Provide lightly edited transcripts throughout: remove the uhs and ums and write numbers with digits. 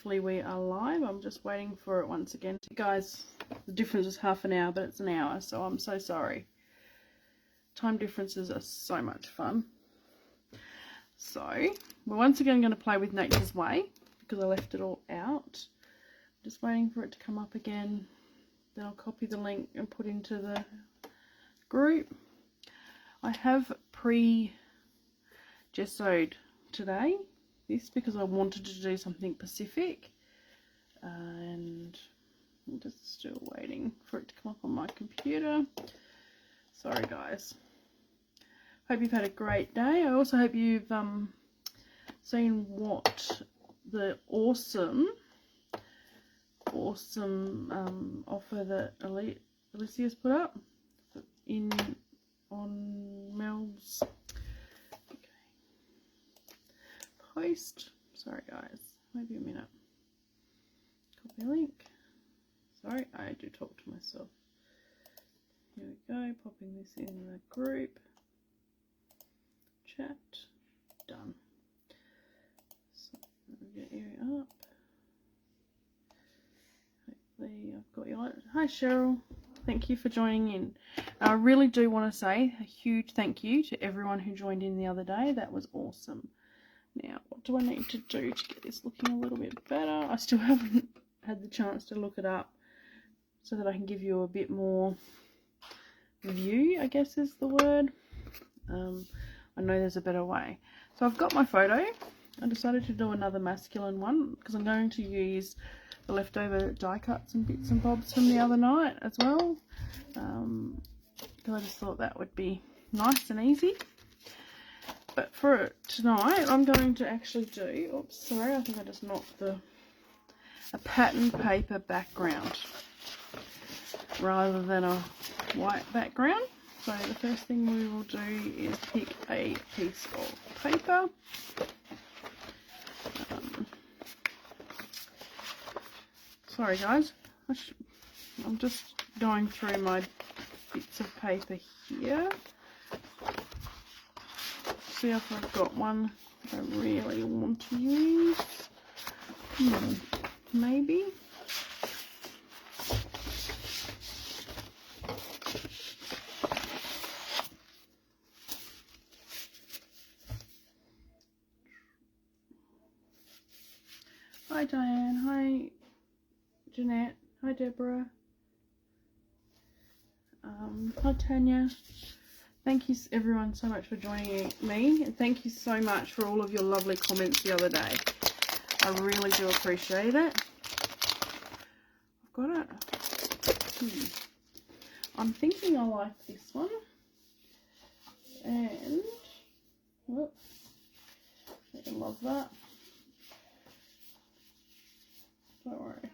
hopefully we are live. I'm just waiting for it once again. Guys, the difference is half an hour, but it's an hour, so I'm so sorry. Time differences are so much fun. So, we're once again going to play with Nature's Way, because I left it all out. Just waiting for it to come up again. Then I'll copy the link and put into the group. I have pre-gessoed today this because I wanted to do something Pacific, and I'm just still waiting for it to come up on my computer. Sorry guys. Hope you've had a great day. I also hope you've seen what the awesome offer that Alicia's put up on Mel's post. Sorry guys, maybe a minute. Copy link. Sorry, I do talk to myself. Here we go, popping this in the group chat. Done. So we'll get you up. Hopefully I've got you on. Hi Cheryl, thank you for joining in. I really do want to say a huge thank you to everyone who joined in the other day. That was awesome. Now, what do I need to do to get this looking a little bit better? I still haven't had the chance to look it up so that I can give you a bit more view, I guess is the word. I know there's a better way. So I've got my photo. I decided to do another masculine one because I'm going to use the leftover die cuts and bits and bobs from the other night as well. Because I just thought that would be nice and easy. But for tonight, I'm going to actually do, oops, sorry, I think I just knocked a pattern paper background rather than a white background. So the first thing we will do is pick a piece of paper. Sorry guys, I'm just going through my bits of paper here. See if I've got one I really want to use. Maybe. Hi Diane, hi Jeanette, hi Deborah, hi Tanya. Thank you everyone so much for joining me, and thank you so much for all of your lovely comments the other day. I really do appreciate it. I've got it. I'm thinking I like this one, and whoop, I love that. Don't worry.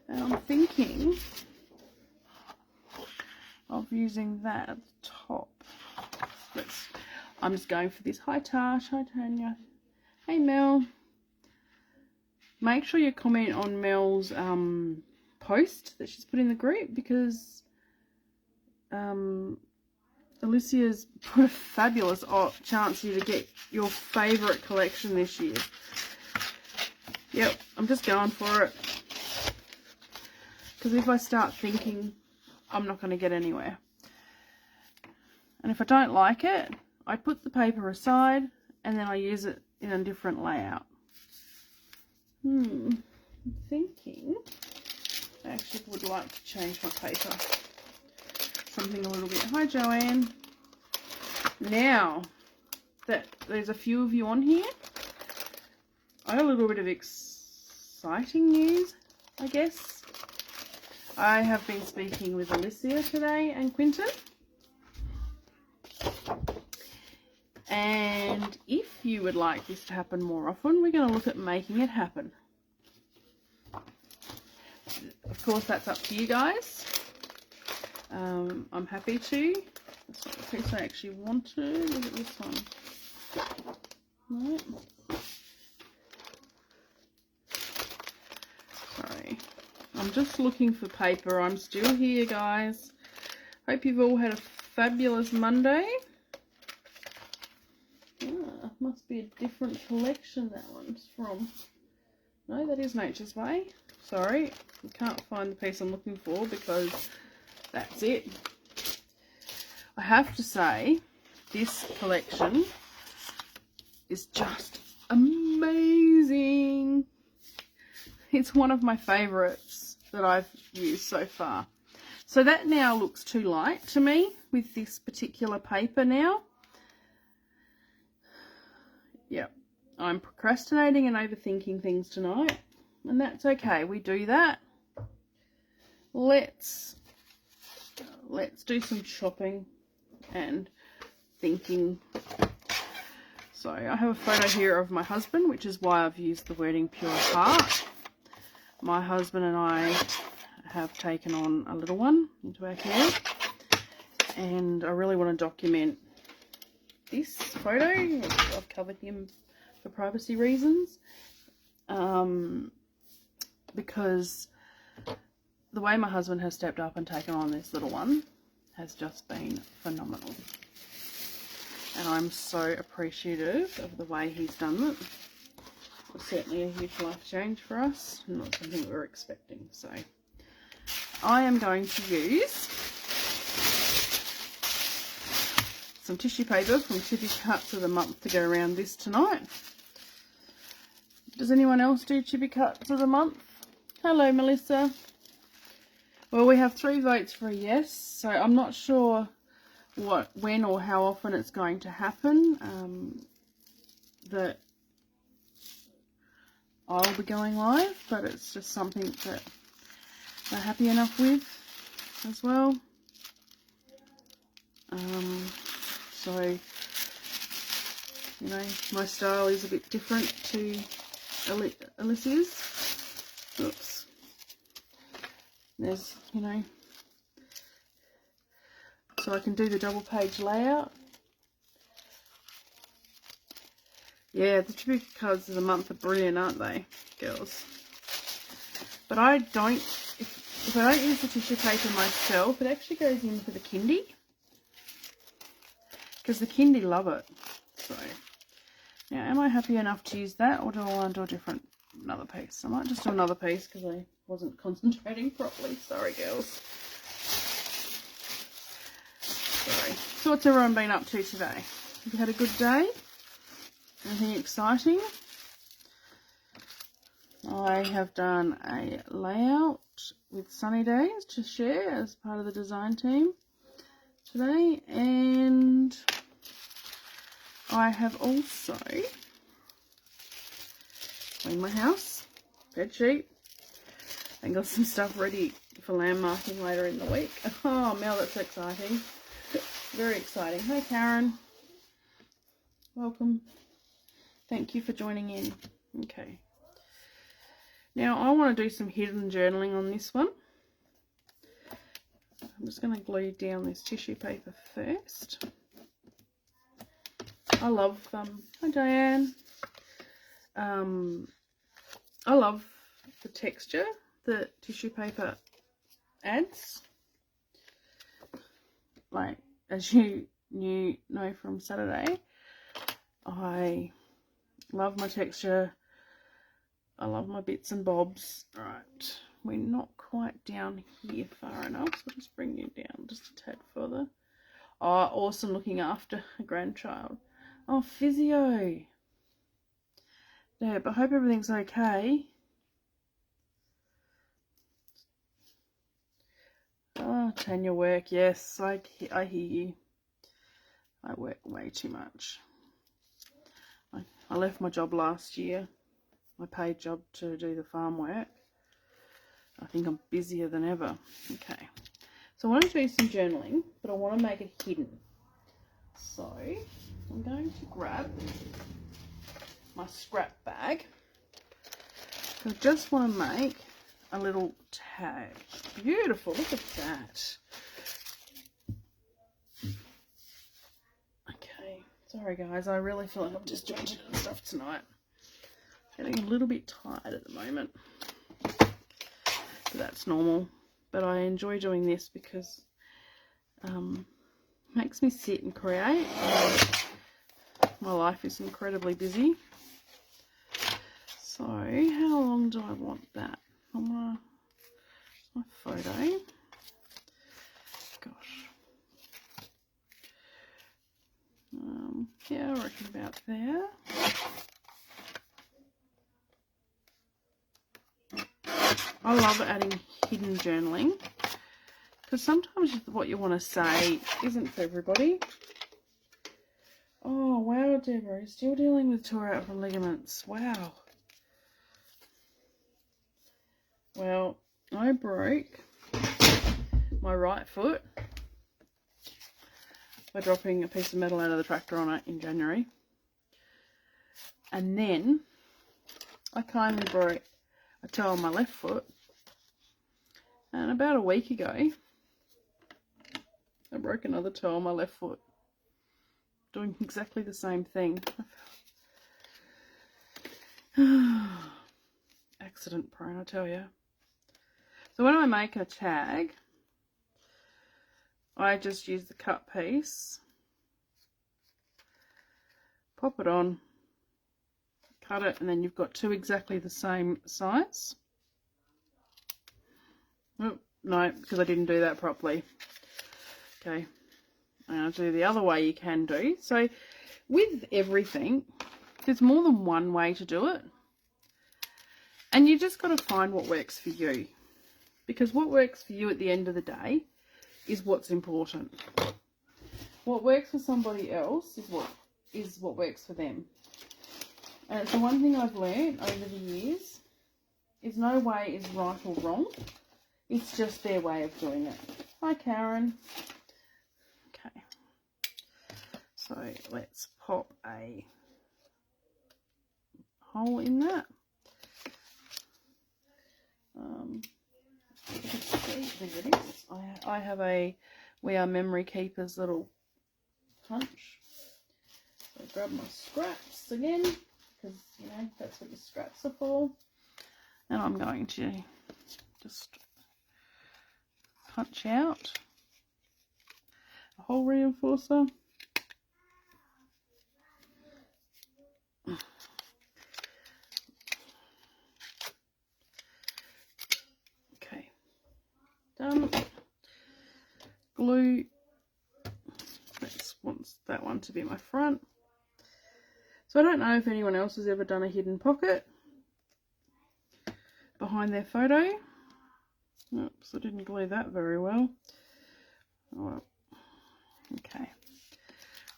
And I'm thinking of using that at the top. I'm just going for this. Hi Tash, hi Tanya, hey Mel. Make sure you comment on Mel's post that she's put in the group, because Alicia's put a fabulous chance for you to get your favourite collection this year. Yep, I'm just going for it, because if I start thinking, I'm not going to get anywhere. And if I don't like it, I put the paper aside and then I use it in a different layout. I'm thinking I actually would like to change my paper. Something a little bit. Hi Joanne. Now that there's a few of you on here, I got a little bit of exciting news, I guess. I have been speaking with Alicia today and Quinton. And if you would like this to happen more often, we're going to look at making it happen. Of course, that's up to you guys. I'm happy to. That's not the piece I actually wanted. Look at this one. Right. Sorry. I'm just looking for paper. I'm still here, guys. Hope you've all had a fabulous Monday. Must be a different collection that one's from. No, that is Nature's Way. Sorry, I can't find the piece I'm looking for because that's it. I have to say, this collection is just amazing. It's one of my favourites that I've used so far. So that now looks too light to me with this particular paper now. Yep, I'm procrastinating and overthinking things tonight, and that's okay. We do that. Let's do some shopping and thinking. So I have a photo here of my husband, which is why I've used the wording Pure Heart. My husband and I have taken on a little one into our care, and I really want to document this photo. I've covered him for privacy reasons, because the way my husband has stepped up and taken on this little one has just been phenomenal, and I'm so appreciative of the way he's done it. It was certainly a huge life change for us, not something we were expecting. So I am going to use some tissue paper from Chippy Cuts of the Month to go around this tonight. Does anyone else do Chippy Cuts of the Month? Hello, Melissa. Well, we have 3 votes for a yes, so I'm not sure when or how often it's going to happen that I'll be going live, but it's just something that I'm happy enough with as well. So, you know, my style is a bit different to Alicia's. Oops. There's, you know, so I can do the double page layout. Yeah, the Chippy Cards of the Month are brilliant, aren't they, girls? But I don't, if I don't use the tissue paper myself, it actually goes in for the kindy, because the kindy love it. So now, am I happy enough to use that, or do I want to do another piece? I might just do another piece because I wasn't concentrating properly. Sorry, girls. Sorry. So what's everyone been up to today? Have you had a good day? Anything exciting? I have done a layout with Sunny Days to share as part of the design team today, and I have also cleaned my house, bed sheet, and got some stuff ready for landmarking later in the week. Oh, Mel, that's exciting. Very exciting. Hey, Karen. Welcome. Thank you for joining in. Okay. Now, I want to do some hidden journaling on this one. I'm just going to glue down this tissue paper first. I love, hi Diane. I love the texture that tissue paper adds. Like, as you know from Saturday, I love my texture. I love my bits and bobs. Right, we're not quite down here far enough, so I'll just bring you down just a tad further. Oh, awesome, looking after a grandchild. Oh, physio. Yeah, but I hope everything's okay. Oh, Tanya work, yes, I hear you. I work way too much. I left my job last year, my paid job, to do the farm work. I think I'm busier than ever. Okay, so I want to do some journaling, but I want to make it hidden. So I'm going to grab my scrap bag. I just want to make a little tag. Beautiful, look at that. Okay, sorry guys, I really feel like I'm disjointed and stuff tonight. Getting a little bit tired at the moment, but that's normal. But I enjoy doing this because it makes me sit and create. My life is incredibly busy, So how long do I want that? I want my photo. Gosh. Yeah, I reckon about there. I love adding hidden journaling because sometimes what you want to say isn't for everybody. Oh, wow, Deborah, still dealing with tore out from ligaments. Wow. Well, I broke my right foot by dropping a piece of metal out of the tractor on it in January. And then I kindly broke a toe on my left foot. And about a week ago, I broke another toe on my left foot. Doing exactly the same thing. Accident prone, I tell you. So when I make a tag, I just use the cut piece, pop it on, cut it, and then you've got two exactly the same size. Oh, no, because I didn't do that properly. Okay. And I'll do the other way you can do. So with everything, there's more than one way to do it. And you just got to find what works for you. Because what works for you at the end of the day is what's important. What works for somebody else is what works for them. And it's the one thing I've learned over the years is no way is right or wrong. It's just their way of doing it. Hi, Karen. Okay. So let's pop a hole in that. There it is. I have a We Are Memory Keepers little punch. So grab my scraps again, because you know that's what your scraps are for. And I'm going to just punch out a hole reinforcer. Okay, done. Glue. Wants that one to be my front. So I don't know if anyone else has ever done a hidden pocket behind their photo. Oops, I didn't glue that very well. Oh, well. Okay.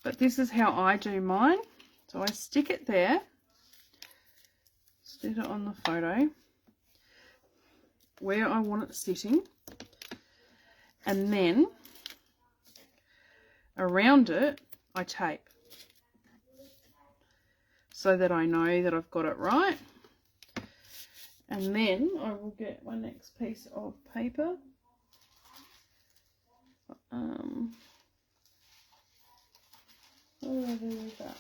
But this is how I do mine. So I stick it there. Stick it on the photo where I want it sitting. And then around it, I tape so that I know that I've got it right. And then I will get my next piece of paper. What do I do with that?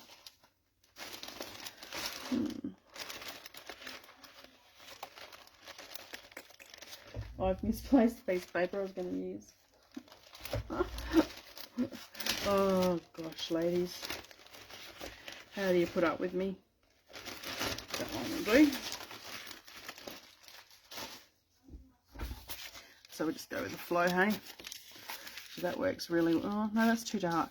Oh, I've misplaced the piece of paper I was going to use. Oh gosh, ladies. How do you put up with me? That one will do. So we'll just go with the flow, hey? So that works really well. Oh, no, that's too dark.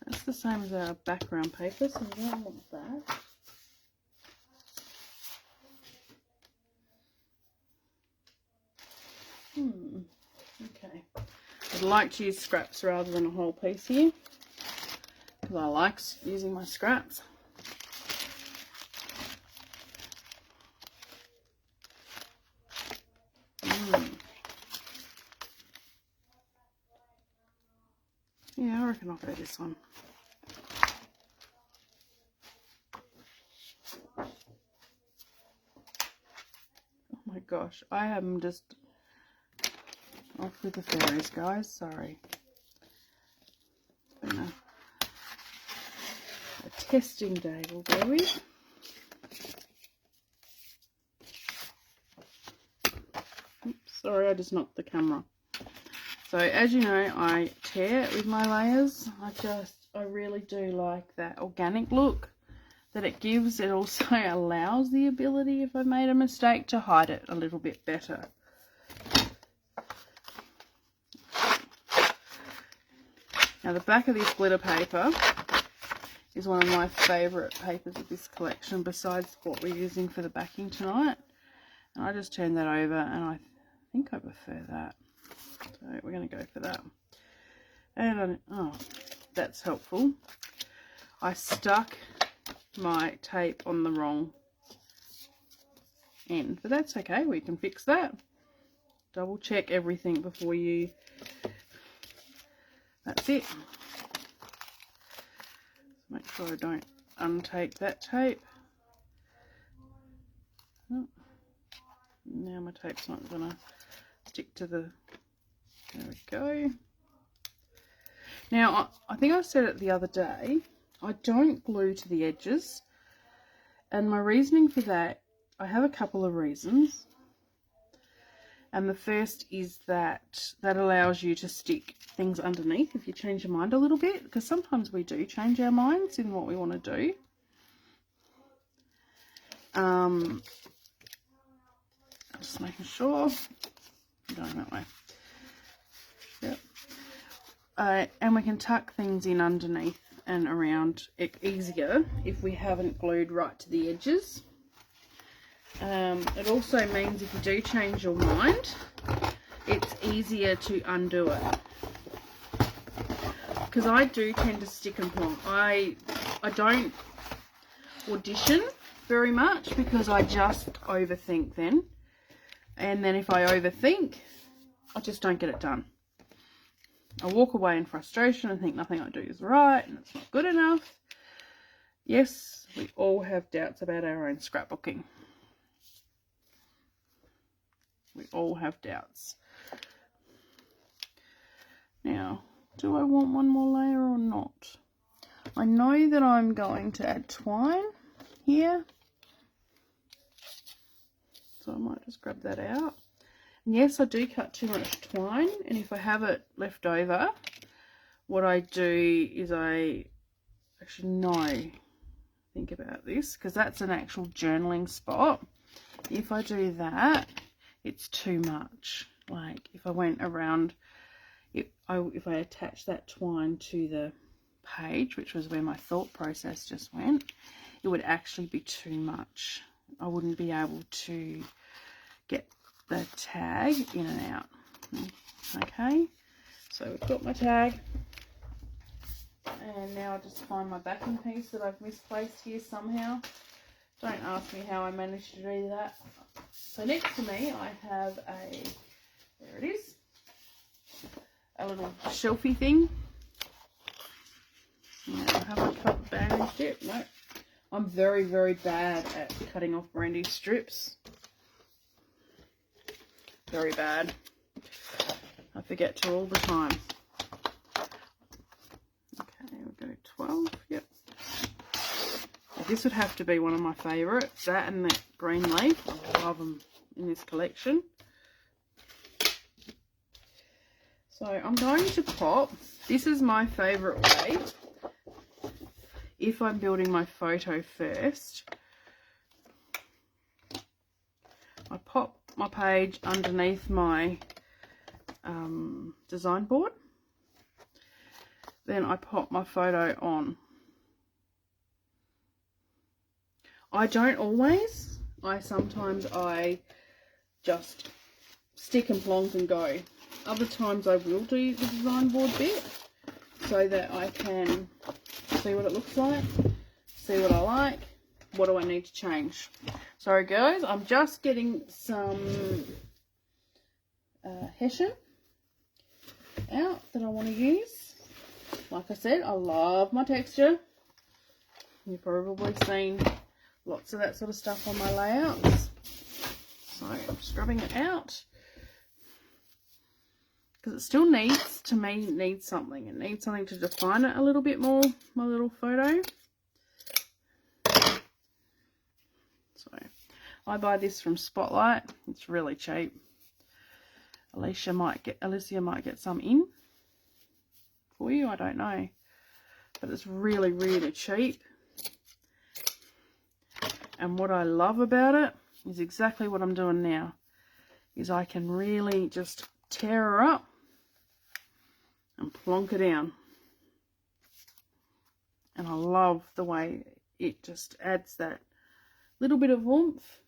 That's the same as our background paper, so we don't want that. Okay. I'd like to use scraps rather than a whole piece here, because I like using my scraps. Yeah, I reckon I'll go this one. Oh my gosh, I am just off with the fairies, guys. Sorry. It's been a testing day, we'll go with. Oops, sorry, I just knocked the camera. So as you know, I tear with my layers. I really do like that organic look that it gives, it also allows the ability, if I made a mistake, to hide it a little bit better. Now the back of this glitter paper is one of my favourite papers of this collection, besides what we're using for the backing tonight. And I just turned that over, and I think I prefer that. So we're going to go for that. And oh, that's helpful. I stuck my tape on the wrong end, but that's okay. We can fix that. Double check everything before you. That's it. Make sure I don't untape that tape. Oh, now my tape's not going to stick to the... There we go. Now, I think I said it the other day, I don't glue to the edges. And my reasoning for that, I have a couple of reasons. And the first is that allows you to stick things underneath if you change your mind a little bit, because sometimes we do change our minds in what we want to do. I'm just making sure I'm going that way. Yep. And we can tuck things in underneath and around it easier if we haven't glued right to the edges. It also means if you do change your mind, it's easier to undo it. Because I do tend to stick and plonk. I don't audition very much because I just overthink then. And then if I overthink, I just don't get it done. I walk away in frustration and think nothing I do is right and it's not good enough. Yes, we all have doubts about our own scrapbooking. We all have doubts. Now, do I want one more layer or not? I know that I'm going to add twine here. So I might just grab that out. And yes, I do cut too much twine, and if I have it left over, what I do is think about this, because that's an actual journaling spot. If I do that, it's too much. Like if I went around, if I attach that twine to the page, which was where my thought process just went, it would actually be too much. I wouldn't be able to get the tag in and out. Okay, so we've got my tag, and now I just find my backing piece that I've misplaced here somehow. Don't ask me how I managed to do that. So next to me I have there it is, a little shelfie thing. Now, have I cut the bandage strip? No. I'm very, very bad at cutting off brandy strips. Very bad. I forget to all the time. Okay, we'll go 12. Yep. Now, this would have to be one of my favourites. That and the green leaf. I love them in this collection. So I'm going to pop. This is my favourite way. If I'm building my photo first, I pop my page underneath my design board. Then I pop my photo on. I don't always. Sometimes I just stick and plonk and go. Other times I will do the design board bit so that I can see what it looks like, see what I like, what do I need to change. Sorry guys, I'm just getting some hessian out that I want to use. Like I said, I love my texture. You've probably seen lots of that sort of stuff on my layouts. So I'm scrubbing it out. Because it still needs, to me, needs something. It needs something to define it a little bit more, my little photo. So, I buy this from Spotlight. It's really cheap. Alicia might get some in for you, I don't know. But it's really, really cheap. And what I love about it is exactly what I'm doing now, is I can really just tear her up and plonk her down. And I love the way it just adds that little bit of warmth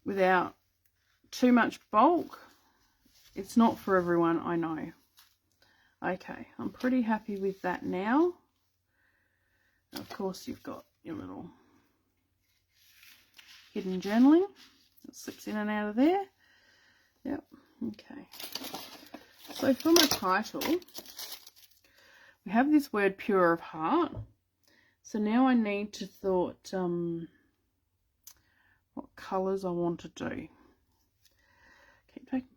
without too much bulk. It's not for everyone, I know. Okay, I'm pretty happy with that now. And of course, you've got your little hidden journaling. It slips in and out of there. Yep, okay. So for my title, we have this word pure of heart. So now I need to thought what colours I want to do. Keep taking.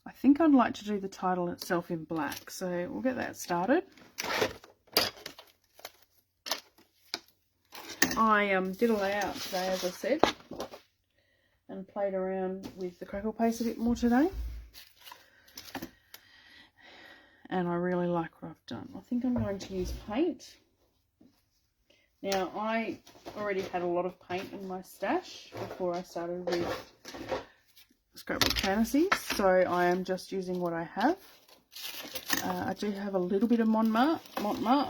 I think I'd like to do the title itself in black, so we'll get that started. I did a layout today, as I said, and played around with the crackle paste a bit more today. And I really like what I've done. I think I'm going to use paint. Now, I already had a lot of paint in my stash before I started with Scrapbook Fantasies, so I am just using what I have. I do have a little bit of Montmartre,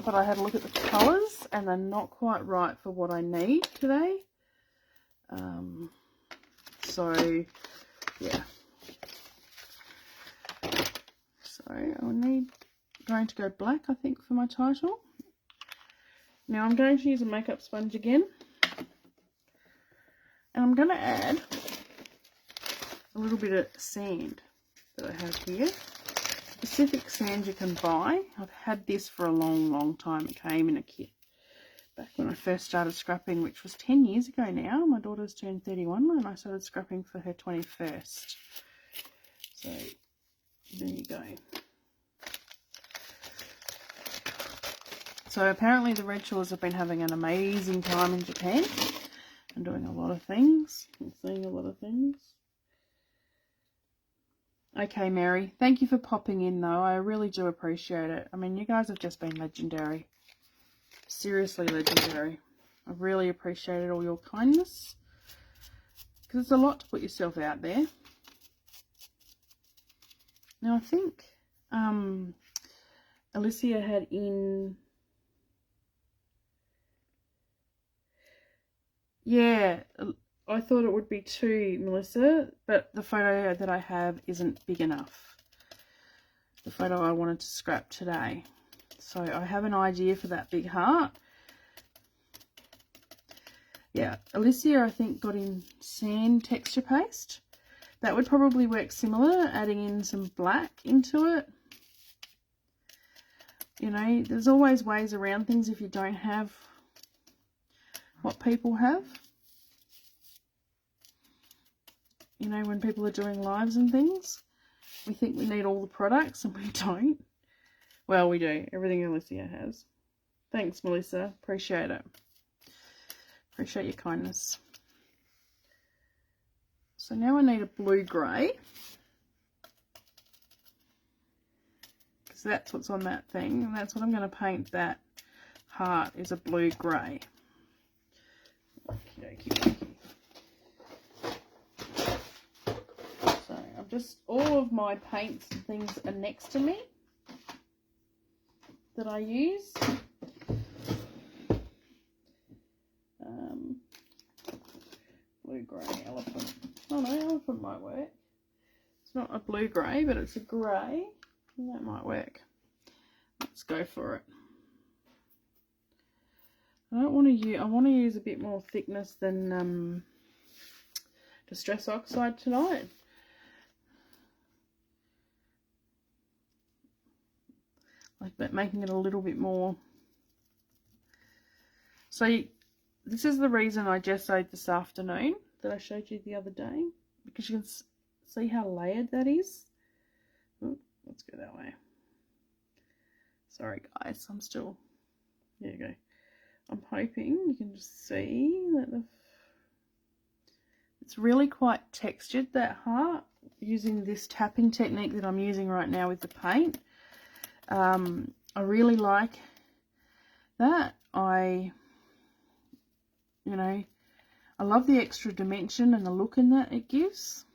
but I had a look at the colours and they're not quite right for what I need today. So, yeah. So, I'm going to go black, I think, for my title. Now, I'm going to use a makeup sponge again. And I'm going to add a little bit of sand that I have here. Specific sand you can buy. I've had this for a long time. It came in a kit back when I first started scrapping, which was 10 years ago now. My daughter's turned 31 and I started scrapping for her 21st. So there you go. So apparently the Red Shores have been having an amazing time in Japan and doing a lot of things and seeing a lot of things. Okay, Mary, thank you for popping in, though. I really do appreciate it. I mean, you guys have just been legendary. Seriously legendary. I really appreciated all your kindness. Because it's a lot to put yourself out there. Now, I think Alicia had in... Yeah, I thought it would be 2, Melissa, but the photo that I have isn't big enough. The photo I wanted to scrap today. So I have an idea for that big heart. Yeah, Alicia, I think, got in sand texture paste. That would probably work similar, adding in some black into it. You know, there's always ways around things if you don't have what people have. You know, when people are doing lives and things, we think we need all the products and we don't. Well, we do. Everything Alicia has. Thanks, Melissa. Appreciate it. Appreciate your kindness. So now I need a blue-grey. Because that's what's on that thing. And that's what I'm going to paint that heart, is a blue-grey. Okey-dokey. Just all of my paints and things are next to me that I use. Blue-grey elephant. Oh no, elephant might work. It's not a blue-grey, but it's a grey. That might work. Let's go for it. I don't want to use. I want to use a bit more thickness than Distress Oxide tonight. Like making it a little bit more. So this is the reason I gessoed this afternoon that I showed you the other day, because you can see how layered that is. Ooh, let's go that way. Sorry guys, I'm still, there you go. I'm hoping you can just see that it's really quite textured, that heart, using this tapping technique that I'm using right now with the paint. I really like that. I you know, I love the extra dimension and the look in that it gives.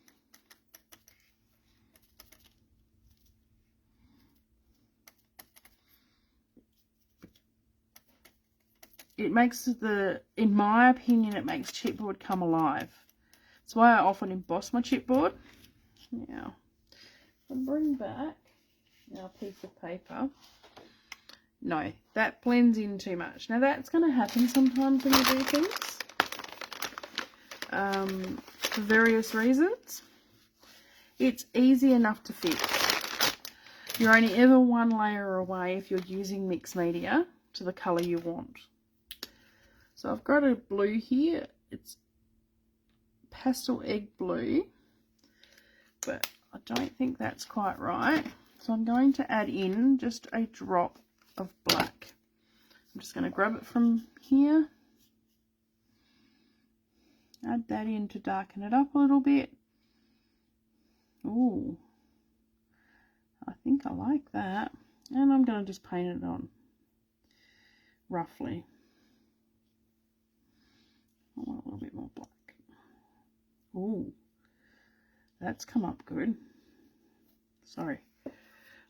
It makes in my opinion, it makes chipboard come alive. That's why I often emboss my chipboard. Now, I'll bring back our piece of paper. No, that blends in too much. Now that's going to happen sometimes when you do things. For various reasons. It's easy enough to fix. You're only ever one layer away if you're using mixed media to the colour you want. So I've got a blue here. It's pastel egg blue, but I don't think that's quite right. So I'm going to add in just a drop of black. I'm just going to grab it from here. Add that in to darken it up a little bit. Ooh, I think I like that. And I'm going to just paint it on roughly. I want a little bit more black. Ooh, that's come up good. Sorry.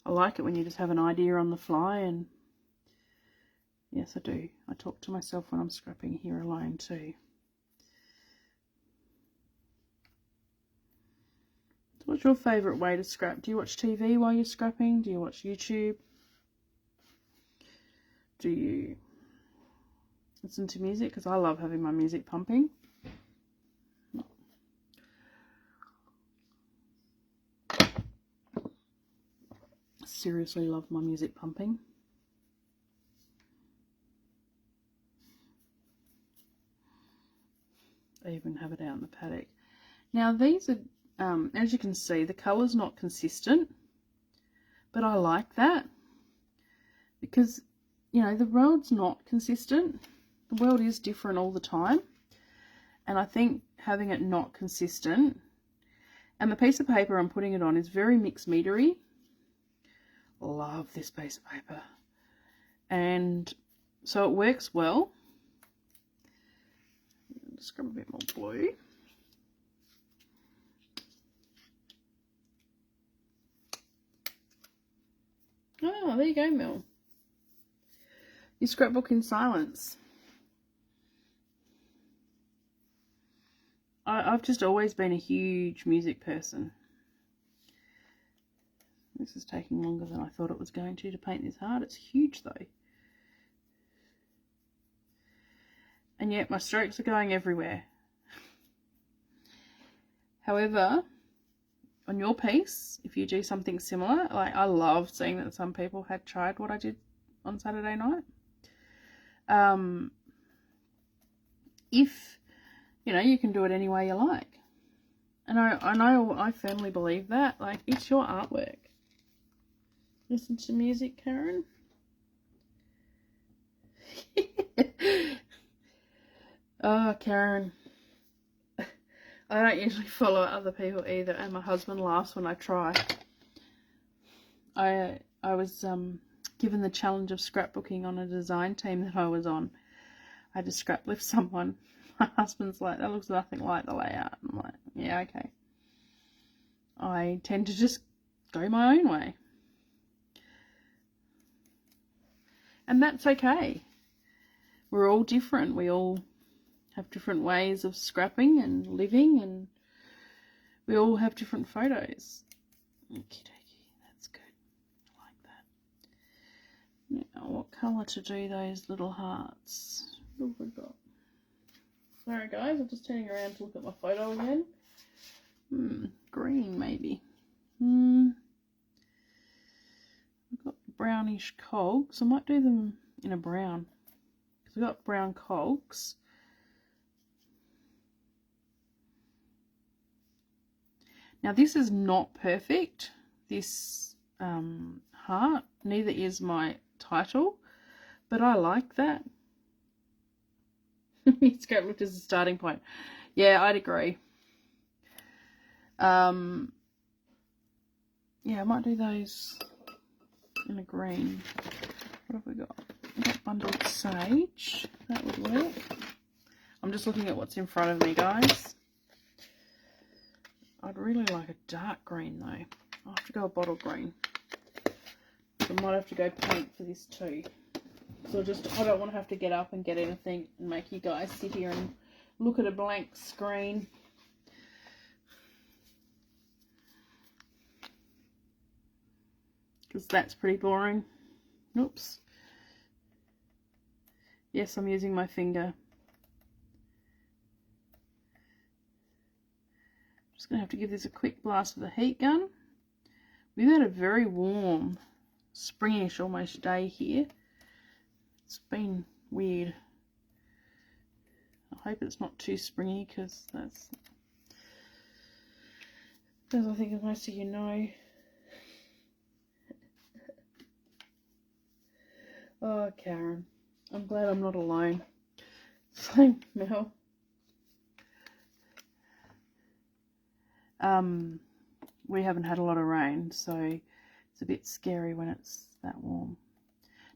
I like it when you just have an idea on the fly, and yes, I do. I talk to myself when I'm scrapping here alone too. So what's your favourite way to scrap? Do you watch TV while you're scrapping? Do you watch YouTube? Do you listen to music? Because I love having my music pumping. Seriously love my music pumping. I even have it out in the paddock. Now these are, as you can see, the colour's not consistent, but I like that because, you know, the world's not consistent. The world is different all the time, and I think having it not consistent, and the piece of paper I'm putting it on is very mixed media-y. Love this piece of paper, and so it works well. Just grab a bit more blue. Oh, there you go, Mel. You scrapbook in silence. I've just always been a huge music person. This is taking longer than I thought it was going to paint this hard. It's huge though. And yet my strokes are going everywhere. However, on your piece, if you do something similar, like I love seeing that some people had tried what I did on Saturday night. If, you know, you can do it any way you like. And I firmly believe that. Like, it's your artwork. Listen to music, Karen. Oh, Karen. I don't usually follow other people either, and my husband laughs when I try. I was given the challenge of scrapbooking on a design team that I was on. I had to scrap lift someone. My husband's like, that looks nothing like the layout. I'm like, yeah, okay. I tend to just go my own way. And that's okay. We're all different. We all have different ways of scrapping and living, and we all have different photos. Okie dokie, that's good. I like that. Now, what colour to do those little hearts? What have we got? Sorry guys, I'm just turning around to look at my photo again. Green maybe. I've got brownish cogs. I might do them in a brown, because I've got brown cogs. Now this is not perfect, this heart, neither is my title, but I like that. Scrap looked as a starting point. Yeah, I'd agree. Yeah, I might do those in a green. What have we got? We've got bundled sage. That would work. I'm I'm just looking at what's in front of me, guys. I'd really like a dark green though. I'll have to go a bottle green. I might have to go paint for this too. So I don't want to have to get up and get anything and make you guys sit here and look at a blank screen. Because that's pretty boring. Oops. Yes, I'm using my finger. Just going to have to give this a quick blast with a heat gun. We've had a very warm, springish almost day here. It's been weird. I hope it's not too springy, because that's, as I think most of you know. Oh, Karen. I'm glad I'm not alone. Same, Mel. We haven't had a lot of rain, so it's a bit scary when it's that warm.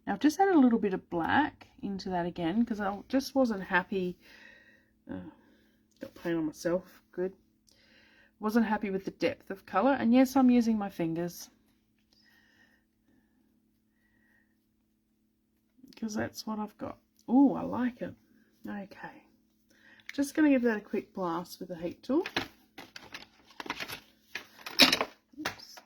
Now I've just added a little bit of black into that again, because I just wasn't happy. Got paint on myself, good. Wasn't happy with the depth of colour, and yes, I'm using my fingers. Because that's what I've got. Oh, I like it. Okay. Just going to give that a quick blast with the heat tool. Oops.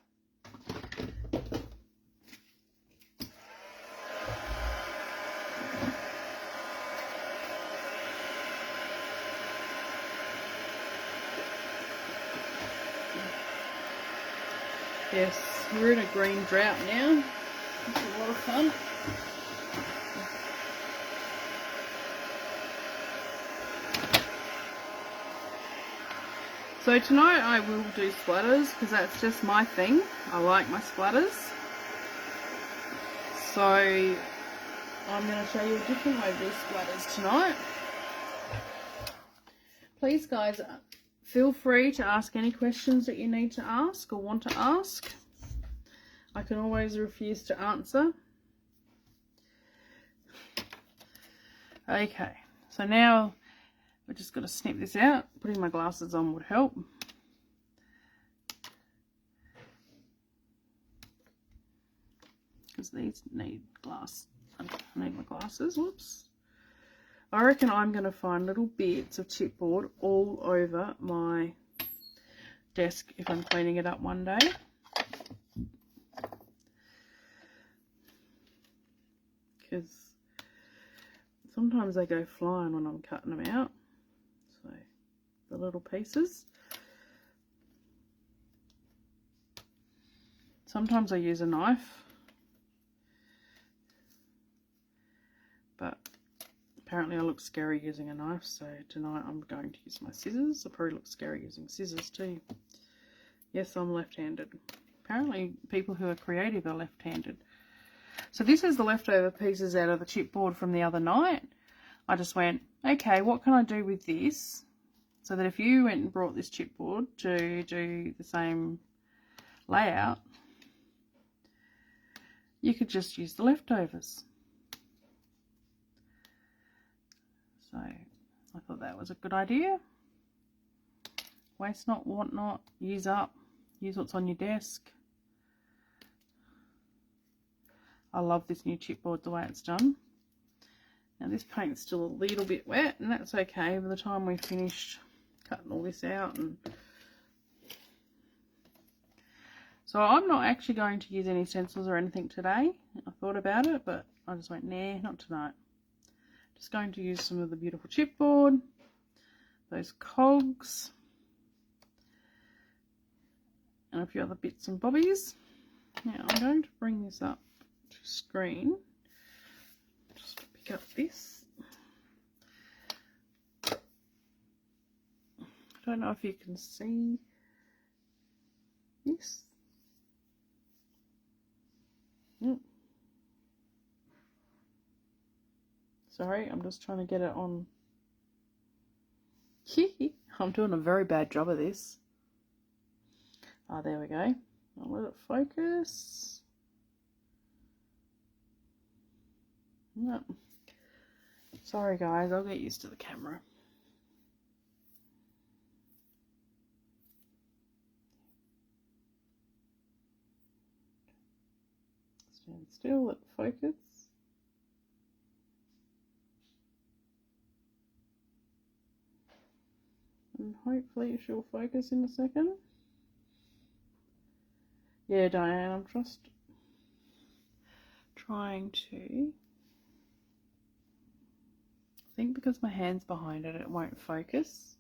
Yes, we're in a green drought now. It's a lot of fun. So tonight I will do splatters, because that's just my thing. I like my splatters. So I'm going to show you a different way to do splatters tonight. Please guys, feel free to ask any questions that you need to ask or want to ask. I can always refuse to answer. Okay, so now we're just got to snip this out. Putting my glasses on would help. Because these need glass. I need my glasses. Whoops. I reckon I'm going to find little bits of chipboard all over my desk if I'm cleaning it up one day. Because sometimes they go flying when I'm cutting them out. So the little pieces. Sometimes I use a knife, but apparently I look scary using a knife, so tonight I'm going to use my scissors. I probably look scary using scissors too. Yes, I'm left-handed. Apparently people who are creative are left-handed. So this is the leftover pieces out of the chipboard from the other night. I just went, okay, what can I do with this? So that if you went and brought this chipboard to do the same layout, you could just use the leftovers. So I thought that was a good idea. Waste not, want not, use up, use what's on your desk. I love this new chipboard the way it's done. Now this paint's still a little bit wet, and that's okay. By the time we've finished cutting all this out, and so I'm not actually going to use any stencils or anything today. I thought about it, but I just went, nah, not tonight. Just going to use some of the beautiful chipboard, those cogs, and a few other bits and bobbies. Now I'm going to bring this up to screen. Just pick up this. I don't know if you can see this. Sorry, I'm just trying to get it on. I'm doing a very bad job of this. Ah, there we go. I'll let it focus. No. Sorry guys, I'll get used to the camera. Stand still, let it focus. And hopefully she'll focus in a second. Yeah, Diane, I'm just trying to... I think because my hand's behind it, it won't focus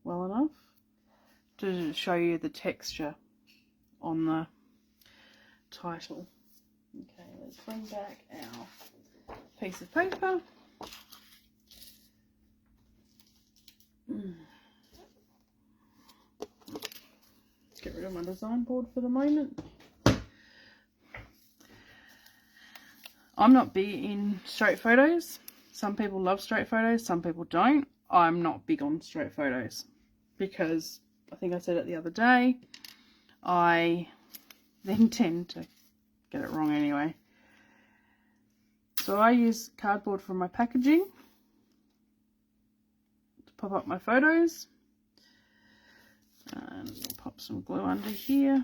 well enough to show you the texture on the title. Okay, let's bring back our piece of paper. Get rid of my design board for the moment. I'm not big in straight photos. Some people love straight photos, some people don't. I'm not big on straight photos because I think I said it the other day, I then tend to get it wrong anyway. So I use cardboard for my packaging to pop up my photos. And we'll pop some glue under here.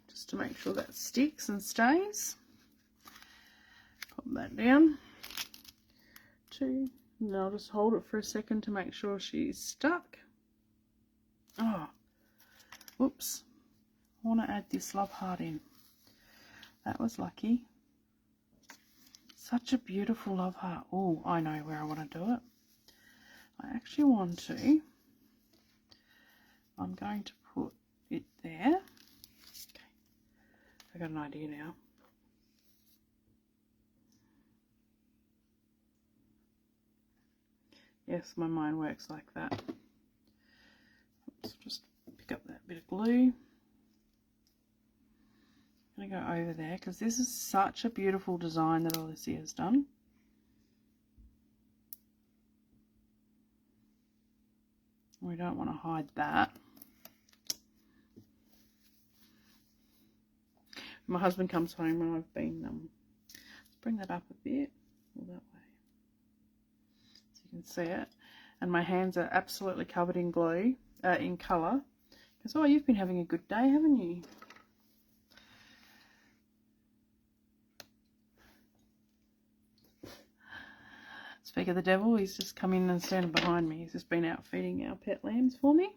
Just to make sure that sticks and stays. Pop that down. Two. And I'll just hold it for a second to make sure she's stuck. Oh, whoops. I want to add this love heart in. That was lucky. Such a beautiful love heart. Oh, I know where I want to do it. I actually want to. I'm going to put it there. Okay. I got an idea now. Yes, my mind works like that. Let's just pick up that bit of glue. I'm going to go over there because this is such a beautiful design that Alicia has done. We don't want to hide that. My husband comes home and I've been, let's bring that up a bit, or that way, so you can see it. And my hands are absolutely covered in glue, in colour. Because, oh, you've been having a good day, haven't you? Speak of the devil, he's just come in and standing behind me. He's just been out feeding our pet lambs for me.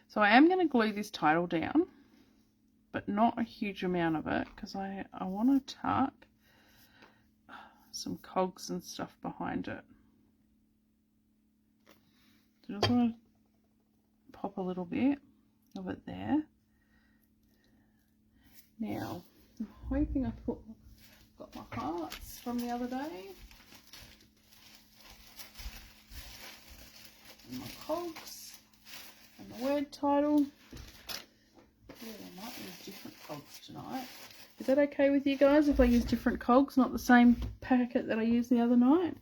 So I am going to glue this title down, but not a huge amount of it, because I want to tuck some cogs and stuff behind it. So I just want to pop a little bit of it there. Now, I'm hoping got my hearts from the other day. And my cogs and the word title. Yeah, I might use different cogs tonight. Is that okay with you guys if I use different cogs, not the same packet that I used the other night?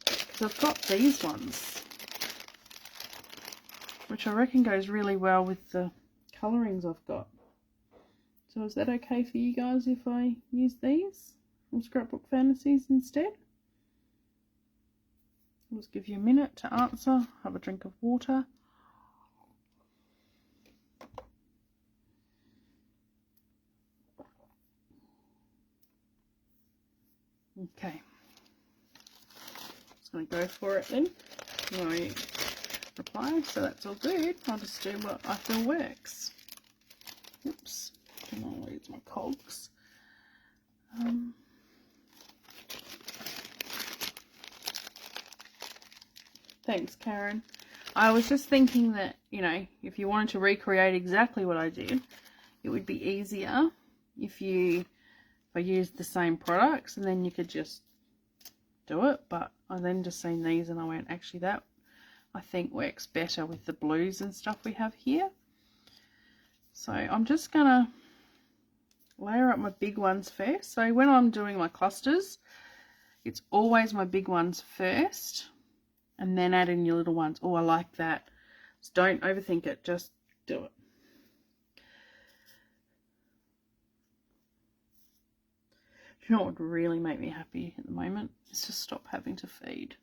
Because I've got these ones, which I reckon goes really well with the colourings I've got. So is that okay for you guys if I use these from Scrapbook Fantasies instead? I'll just give you a minute to answer. Have a drink of water. Okay. Just going to go for it then. I reply, so that's all good. I'll just do what I feel works. Oops. Come on, I'll use my cogs. Thanks, Karen. I was just thinking that, you know, if you wanted to recreate exactly what I did, it would be easier if I used the same products and then you could just do it. But I then just seen these and I went, actually that I think works better with the blues and stuff we have here. So I'm just gonna layer up my big ones first. So when I'm doing my clusters, it's always my big ones first and then add in your little ones. Oh, I like that. So don't overthink it, just do it. You know what would really make me happy at the moment is to stop having to feed.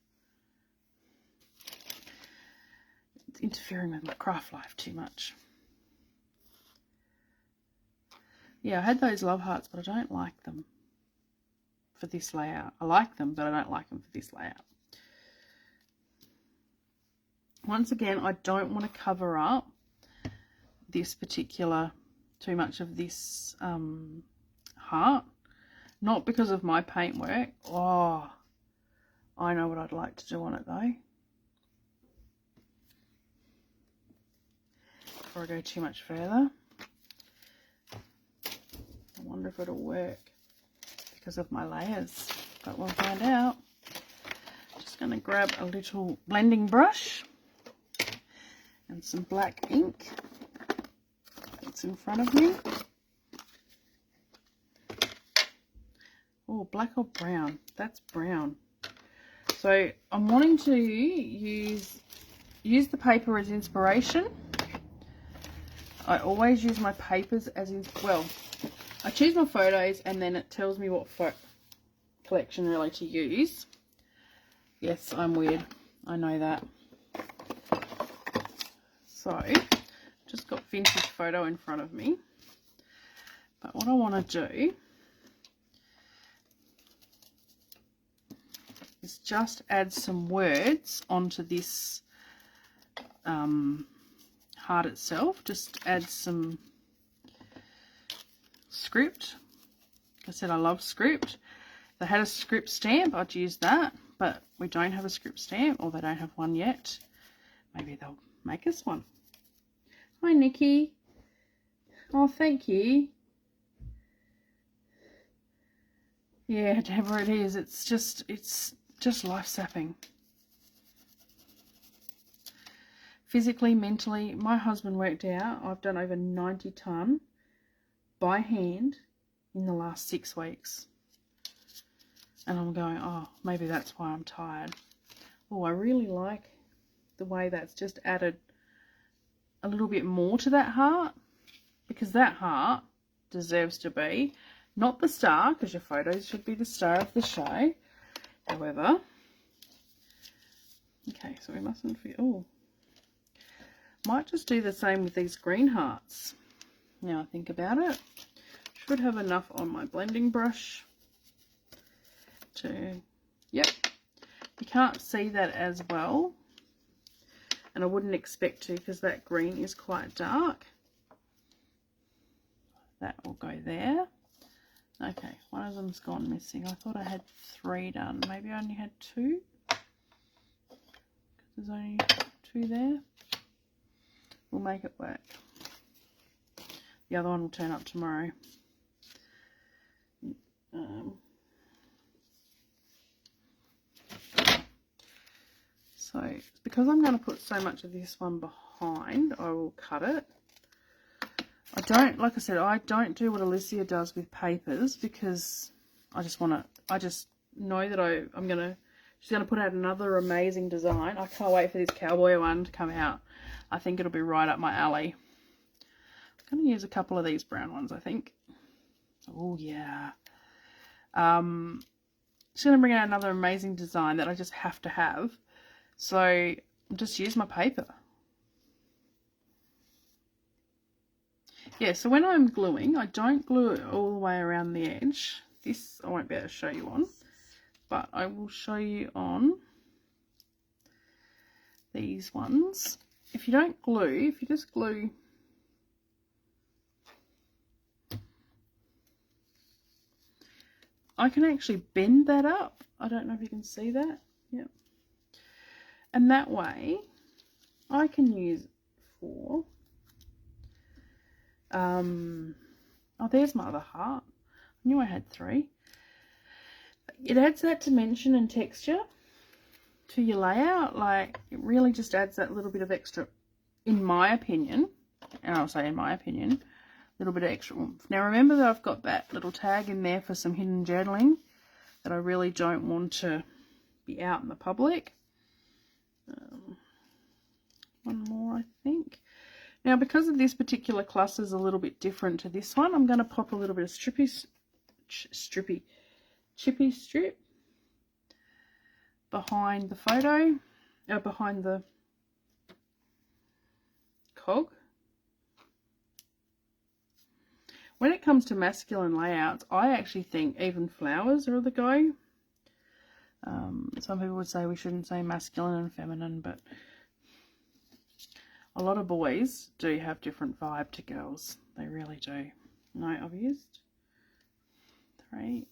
It's interfering with my craft life too much. Yeah, I had those love hearts, but I don't like them for this layout. I like them, but I don't like them for this layout. Once again, I don't want to cover up this particular, too much of this heart. Not because of my paintwork. Oh, I know what I'd like to do on it though. Before I go too much further. I wonder if it'll work because of my layers. But we'll find out. Just going to grab a little blending brush and some black ink that's in front of me. Oh, black or brown? That's brown. So I'm wanting to use the paper as inspiration. I always use my papers as well. I choose my photos and then it tells me what collection really to use. Yes, I'm weird. I know that. So, just got vintage photo in front of me. But what I want to do is just add some words onto this heart itself. Just add some script. Like I said, I love script. If they had a script stamp, I'd use that. But we don't have a script stamp, or they don't have one yet. Maybe they'll make us one. Hi, Nikki. Oh, thank you. Yeah, Deborah, it is. It's just life-sapping. Physically, mentally, my husband worked out I've done over 90 tonne by hand in the last 6 weeks. And I'm going, oh, maybe that's why I'm tired. Oh, I really like the way that's just added a little bit more to that heart, because that heart deserves to be not the star, because your photos should be the star of the show. However, okay, so we mustn't forget. Oh, might just do the same with these green hearts. Now I think about it, should have enough on my blending brush to, yep, you can't see that as well, and I wouldn't expect to because that green is quite dark. That will go there. Okay, one of them's gone missing. I thought I had 3 done. Maybe I only had 2. There's only 2 there. We'll make it work. The other one will turn up tomorrow. So, because I'm going to put so much of this one behind, I will cut it. I don't, like I said, I don't do what Alicia does with papers because I just know that she's going to put out another amazing design. I can't wait for this cowboy one to come out. I think it'll be right up my alley. I'm going to use a couple of these brown ones, I think. Oh, yeah. She's going to bring out another amazing design that I just have to have. So, I'll just use my paper. Yeah, so when I'm gluing, I don't glue it all the way around the edge. This I won't be able to show you on, but I will show you on these ones. If you don't glue, if you just glue I can actually bend that up. I don't know if you can see that. Yep. And that way I can use it for oh, there's my other heart. I knew I had 3. It adds that dimension and texture to your layout. Like, it really just adds that little bit of extra, in my opinion, and I'll say in my opinion, a little bit of extra oomph. Now remember that I've got that little tag in there for some hidden journaling that I really don't want to be out in the public. One more, I think. Now, because of this particular cluster is a little bit different to this one, I'm going to pop a little bit of strippy chippy strip behind the photo, behind the cog. When it comes to masculine layouts, I actually think even flowers are the go. Some people would say we shouldn't say masculine and feminine, but a lot of boys do have different vibe to girls. They really do. No, I've used 3.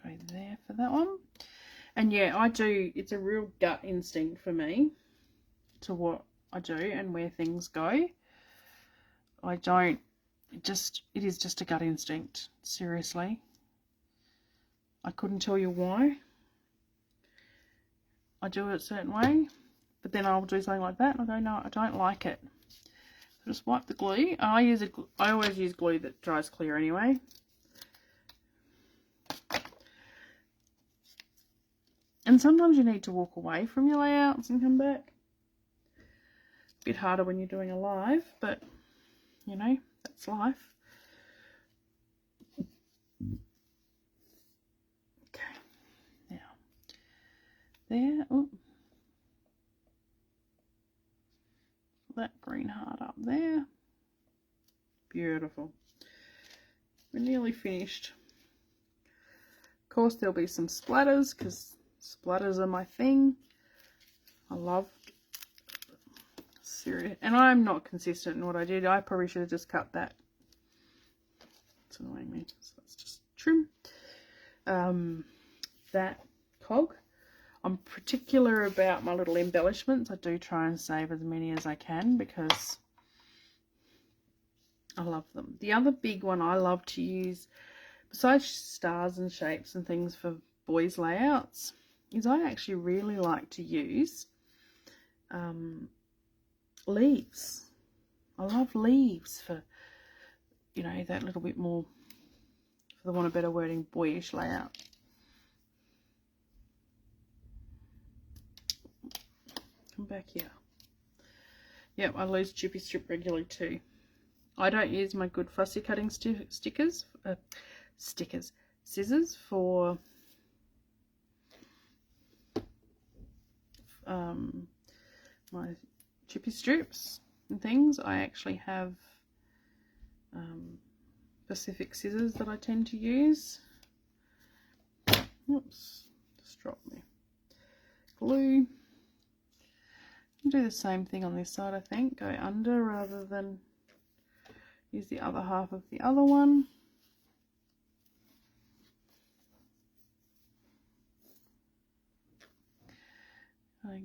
Go there for that one. And yeah, I do, it's a real gut instinct for me to what I do and where things go. I don't, it is just a gut instinct, seriously. I couldn't tell you why. I do it a certain way, but then I'll do something like that and I go, no, I don't like it. So just wipe the glue. I always use glue that dries clear anyway. And sometimes you need to walk away from your layouts and come back. A bit harder when you're doing a live, but you know, that's life. Okay, now there, oh, that green heart up there. Beautiful. We're nearly finished. Of course, there'll be some splatters because splatters are my thing. I love serious, and I'm not consistent in what I did. I probably should have just cut that. It's annoying me, so let's just trim that cog. I'm particular about my little embellishments. I do try and save as many as I can because I love them. The other big one I love to use, besides stars and shapes and things for boys layouts, is I actually really like to use leaves. I love leaves for, you know, that little bit more, for the want of better wording, boyish layout. Come back here. Yep, I lose chippy strip regularly too. I don't use my good fussy cutting scissors for my chippy strips and things. I actually have Pacific scissors that I tend to use. Oops, just dropped me. Glue. Do the same thing on this side, I think. Go under rather than use the other half of the other one.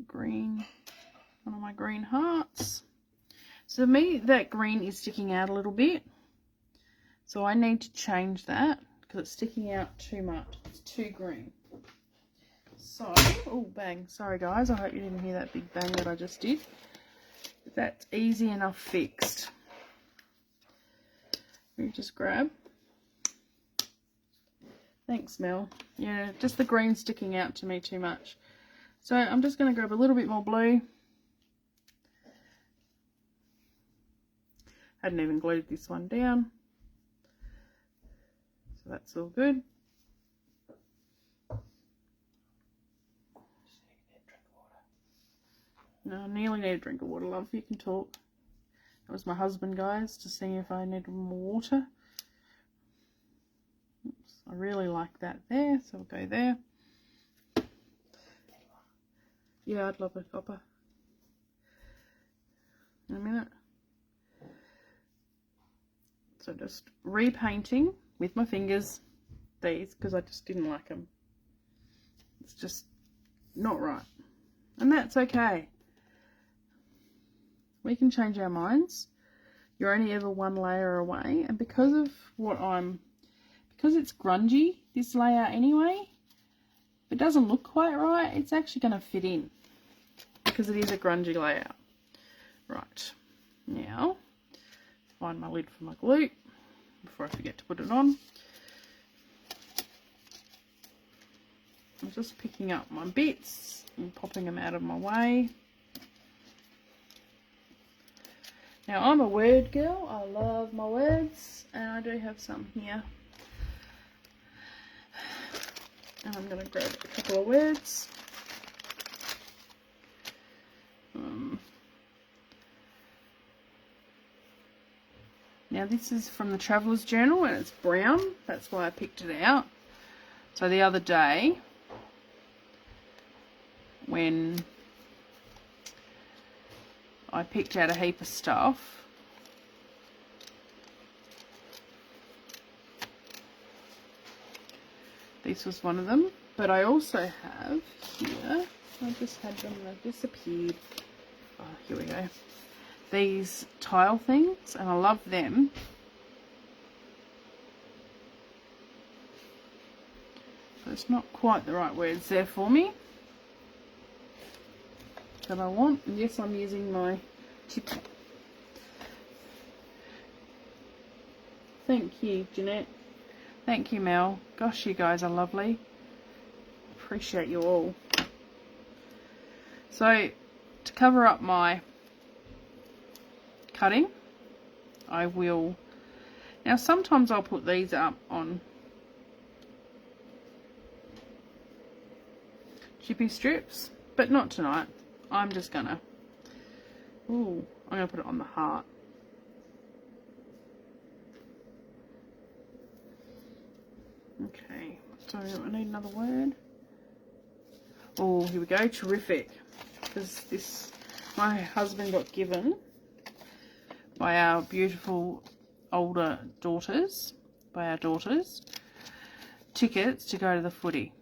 Green, one of my green hearts. So to me, that green is sticking out a little bit. So I need to change that because it's sticking out too much. It's too green. So, oh bang, sorry guys, I hope you didn't hear that big bang that I just did. But that's easy enough fixed. We just grab. Thanks, Mel. Yeah, just the green sticking out to me too much. So I'm just going to grab a little bit more blue. Hadn't even glued this one down. So that's all good. No, I nearly need a drink of water, love. You can talk. That was my husband, guys, to see if I needed more water. Oops, I really like that there, so we'll go there. Yeah, I'd love a copper. In a minute. So just repainting with my fingers these because I just didn't like them. It's just not right. And that's okay. We can change our minds. You're only ever one layer away, and because of because it's grungy, this layout anyway, if it doesn't look quite right, it's actually going to fit in because it is a grungy layout. Right, now find my lid for my glue before I forget to put it on. I'm just picking up my bits and popping them out of my way. Now, I'm a word girl. I love my words, and I do have some here. And I'm going to grab a couple of words. Now, this is from the Traveller's Journal, and it's brown. That's why I picked it out. So the other day, when I picked out a heap of stuff, this was one of them. But I also have here, I just had them, they've disappeared. Oh, here we go. These tile things, and I love them. But it's not quite the right words there for me that I want. And yes, I'm using my tip. Thank you, Jeanette. Thank you, Mel. Gosh, you guys are lovely. Appreciate you all. So, to cover up my cutting, I will, now sometimes I'll put these up on chippy strips, but not tonight. I'm just gonna, I'm gonna put it on the heart. Okay, so I need another word. Oh, here we go, terrific. Because this, my husband got given by our beautiful older daughters, tickets to go to the footy,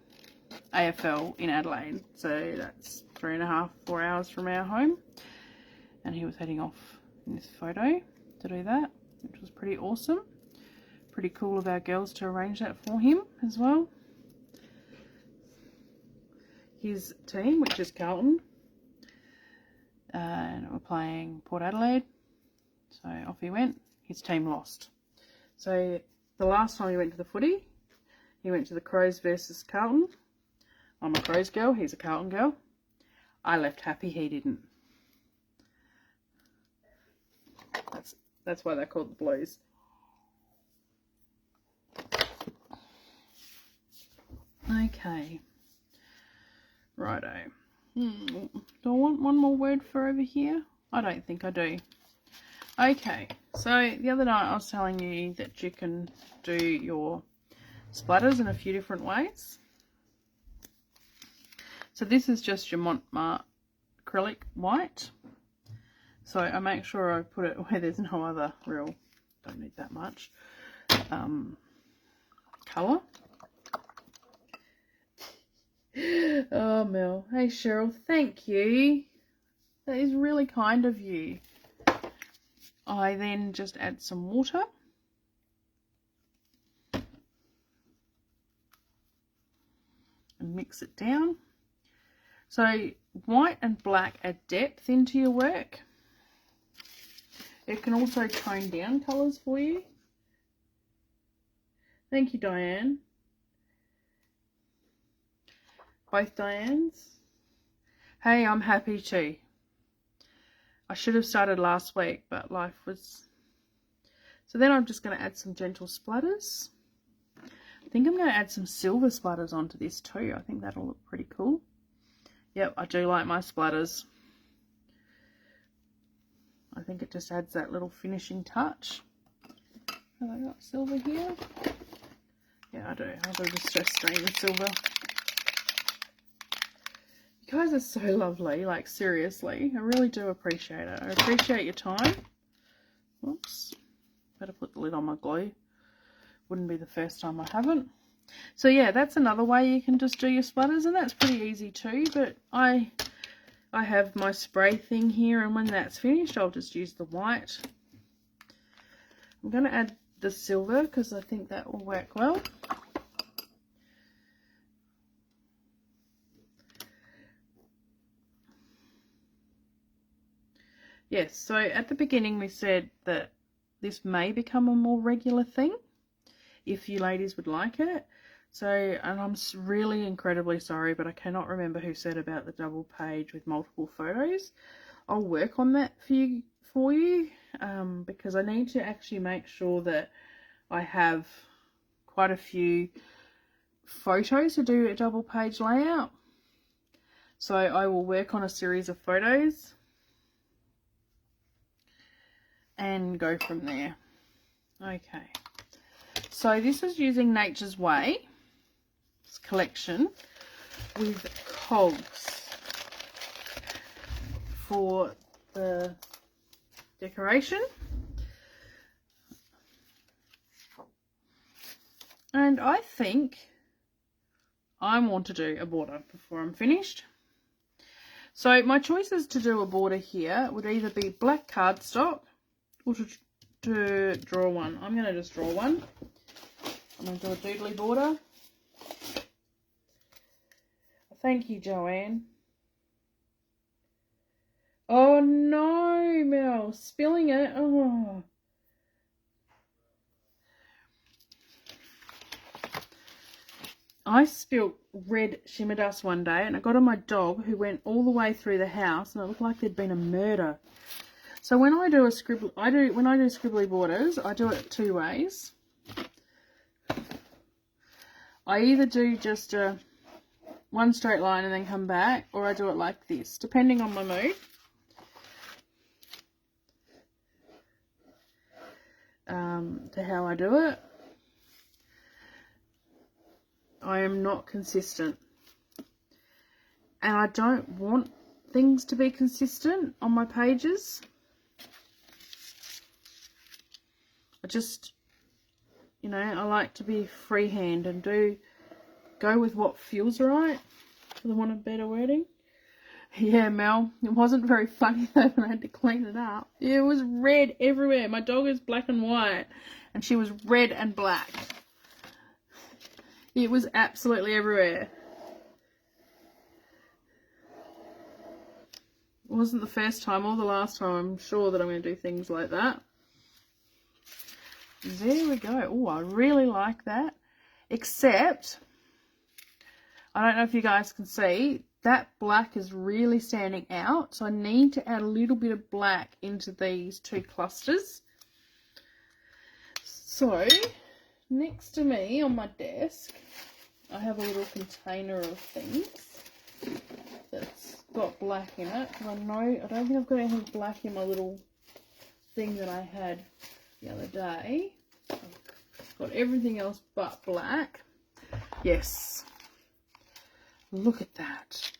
AFL in Adelaide. So that's 3.5, 4 hours from our home. And he was heading off in this photo to do that, which was pretty awesome. Pretty cool of our girls to arrange that for him as well. His team, which is Carlton, and we're playing Port Adelaide. So off he went. His team lost. So the last time he went to the footy, he went to the Crows versus Carlton. I'm a Crows girl, he's a Carlton girl. I left happy, he didn't. That's why they're called the Blues. Okay. Righto. Do I want one more word for over here? I don't think I do. Okay, so the other night I was telling you that you can do your splatters in a few different ways. So this is just your Montmartre acrylic white. So I make sure I put it where there's no other real, don't need that much, colour. Oh, Mel. Hey, Cheryl. Thank you. That is really kind of you. I then just add some water. And mix it down. So white and black add depth into your work. It can also tone down colours for you. Thank you, Diane. Both Dianes. Hey, I'm happy too. I should have started last week, but life was... So then I'm just going to add some gentle splatters. I think I'm going to add some silver splatters onto this too. I think that'll look pretty cool. Yep, I do like my splatters. I think it just adds that little finishing touch. Have I got silver here? Yeah, I do. I'll do the Distress Stream silver. You guys are so lovely, like seriously. I really do appreciate it. I appreciate your time. Whoops. Better put the lid on my glue. Wouldn't be the first time I haven't. So yeah, that's another way you can just do your splatters, and that's pretty easy too, but I have my spray thing here, and when that's finished I'll just use the white. I'm going to add the silver because I think that will work well. Yes, so at the beginning we said that this may become a more regular thing if you ladies would like it. So, and I'm really incredibly sorry, but I cannot remember who said about the double page with multiple photos. I'll work on that for you because I need to actually make sure that I have quite a few photos to do a double page layout. So I will work on a series of photos and go from there. Okay, so this is using Nature's Way collection with cogs for the decoration, and I think I want to do a border before I'm finished. So my choices to do a border here would either be black cardstock or to draw one. I'm going to just draw one. I'm going to do a doodly border. Thank you, Joanne. Oh no, Mel, spilling it. Oh. I spilled red shimmer dust one day and I got on my dog, who went all the way through the house, and it looked like there'd been a murder. So when I do a when I do scribbly borders, I do it two ways. I either do just a one straight line and then come back, or I do it like this, depending on my mood. To how I do it. I am not consistent, and I don't want things to be consistent on my pages. I just, you know, I like to be freehand and go with what feels right, for the want of better wording. Yeah, Mel, it wasn't very funny though when I had to clean it up. It was red everywhere. My dog is black and white, and she was red and black. It was absolutely everywhere. It wasn't the first time or the last time, I'm sure, that I'm going to do things like that. There we go. Oh, I really like that. Except, I don't know if you guys can see, that black is really standing out. So I need to add a little bit of black into these two clusters. So, next to me on my desk, I have a little container of things that's got black in it. I don't think I've got anything black in my little thing that I had the other day. I've got everything else but black. Yes. Look at that.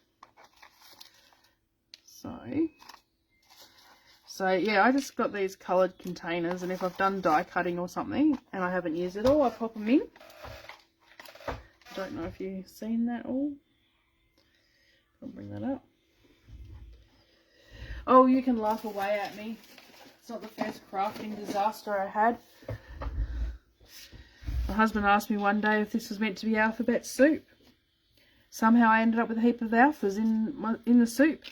So yeah, I just got these coloured containers, and if I've done die cutting or something and I haven't used it all, I pop them in. I don't know if you've seen that all. I'll bring that up. Oh, you can laugh away at me. It's not the first crafting disaster I had. My husband asked me one day if this was meant to be alphabet soup. Somehow I ended up with a heap of alphas in the soup.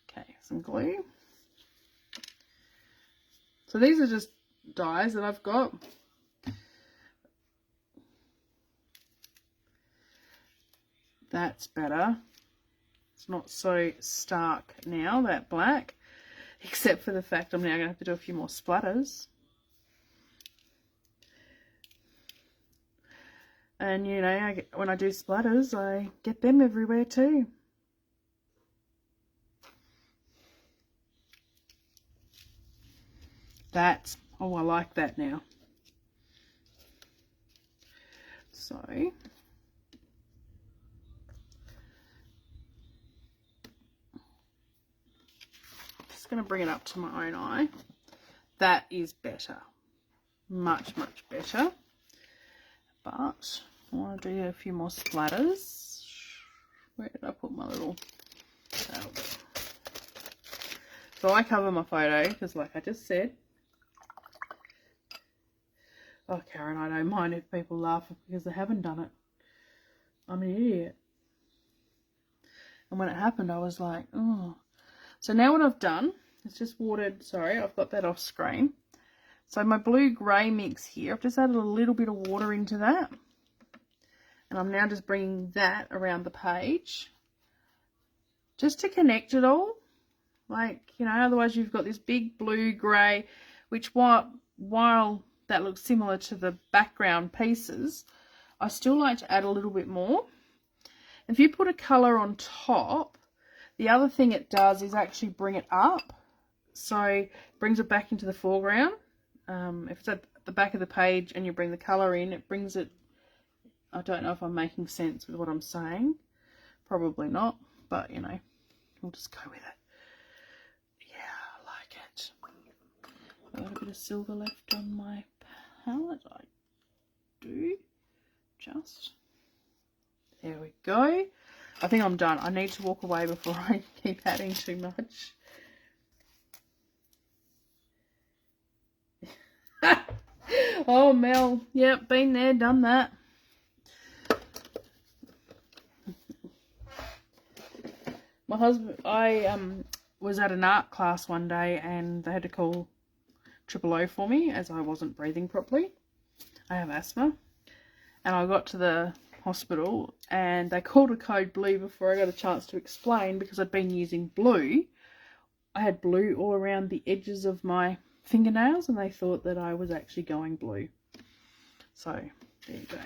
Okay, some glue. So these are just dies that I've got. That's better. It's not so stark now, that black. Except for the fact I'm now going to have to do a few more splatters. And, you know, when I do splatters, I get them everywhere too. Oh, I like that now. So, just going to bring it up to my own eye. That is better. Much, much better. But I want to do a few more splatters. Where did I put my little... Oh. So I cover my photo because, like I just said... Oh, Karen, I don't mind if people laugh because they haven't done it. I'm an idiot. And when it happened, I was like, oh. So now what I've done is just watered... Sorry, I've got that off screen. So my blue-grey mix here, I've just added a little bit of water into that. And I'm now just bringing that around the page. Just to connect it all. Like, you know, otherwise you've got this big blue-grey, which while that looks similar to the background pieces, I still like to add a little bit more. If you put a colour on top, the other thing it does is actually bring it up. So it brings it back into the foreground. If it's at the back of the page and you bring the colour in, it brings it... I don't know if I'm making sense with what I'm saying. Probably not, but you know, we'll just go with it. Yeah, I like it. I've got a bit of silver left on my palette. I do. Just. There we go. I think I'm done. I need to walk away before I keep adding too much. Oh, Mel. Yep, been there, done that. My husband, I was at an art class one day and they had to call 000 for me as I wasn't breathing properly. I have asthma. And I got to the hospital and they called a code blue before I got a chance to explain because I'd been using blue. I had blue all around the edges of my fingernails and they thought that I was actually going blue. So, there you go.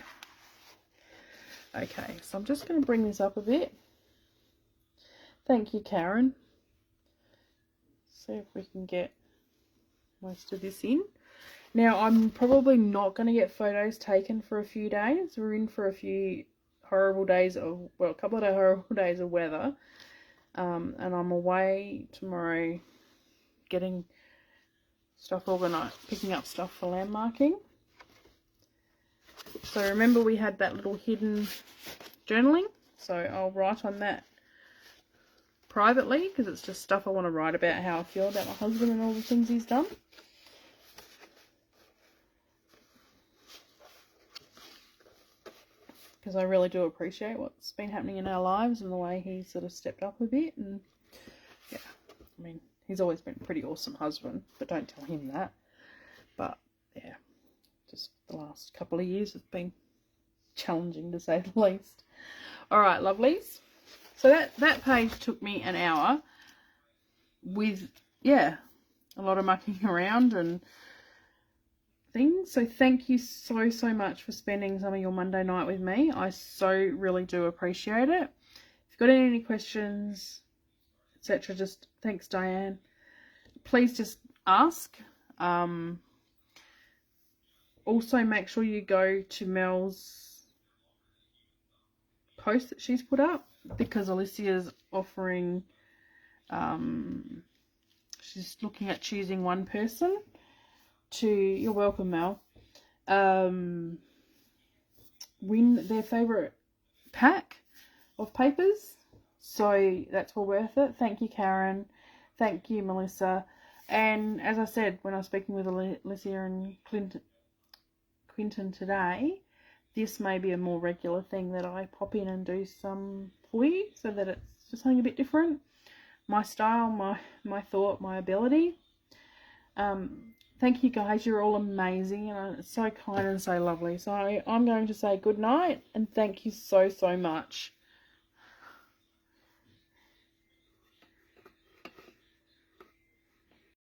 Okay, so I'm just going to bring this up a bit. Thank you, Karen. See if we can get most of this in. Now, I'm probably not going to get photos taken for a few days. We're in for a few horrible days of, well, a couple of horrible days of weather. And I'm away tomorrow getting stuff organised, picking up stuff for landmarking. So remember we had that little hidden journaling. So I'll write on that privately because it's just stuff I want to write about how I feel about my husband and all the things he's done. Because I really do appreciate what's been happening in our lives and the way he sort of stepped up a bit. And yeah, I mean, he's always been a pretty awesome husband, but don't tell him that. But yeah, just the last couple of years have been challenging to say the least. Alright, lovelies. So that page took me an hour with, yeah, a lot of mucking around and things. So thank you so much for spending some of your Monday night with me. I so really do appreciate it. If you've got any questions, etc., just thanks, Diane. Please just ask. Also make sure you go to Mel's post that she's put up because Alicia's offering, she's looking at choosing one person to, you're welcome, Mel, win their favourite pack of papers. So that's all worth it. Thank you, Karen. Thank you, Melissa. And as I said, when I was speaking with Alicia and Quinton today, this may be a more regular thing that I pop in and do some for you so that it's just something a bit different. My style, my thought, my ability. Thank you guys, you're all amazing and it's so kind and so lovely. So I'm going to say good night and thank you so much.